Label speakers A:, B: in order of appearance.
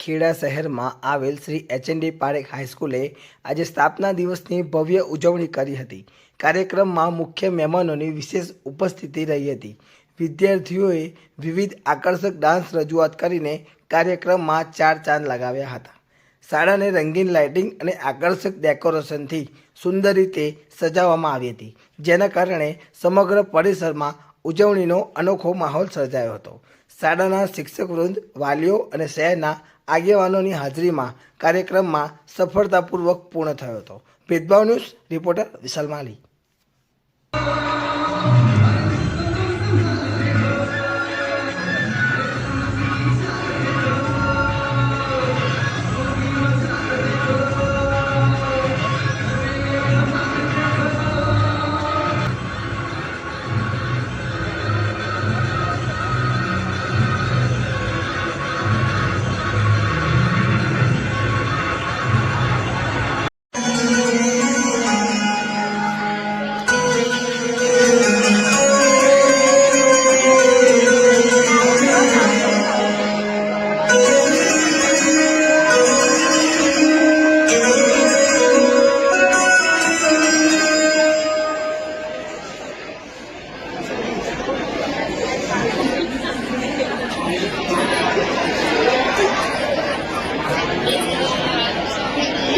A: ખેડા શહેરમાં આવેલ શ્રી એચ.એન.ડી. પારેખ હાઈસ્કૂલે આજે સ્થાપના દિવસની ભવ્ય ઉજવણી કરી હતી। કાર્યક્રમમાં મુખ્ય મહેમાનોની વિશેષ ઉપસ્થિતિ રહી હતી। વિદ્યાર્થીઓએ વિવિધ આકર્ષક ડાન્સ રજૂઆત કરીને કાર્યક્રમમાં ચાર ચાંદ લગાવ્યા હતા। શાળાને રંગીન લાઇટિંગ અને આકર્ષક ડેકોરેશનથી સુંદર રીતે સજાવવામાં આવી હતી, જેના કારણે સમગ્ર પરિસરમાં ઉજવણીનો અનોખો માહોલ સર્જાયો હતો। શાળાના શિક્ષકવૃંદ, વાલીઓ અને શહેરના આગેવાનોની હાજરીમાં કાર્યક્રમમાં સફળતાપૂર્વક પૂર્ણ થયો હતો। ભેદભાવ ન્યૂઝ રિપોર્ટર વિશાલ માલી।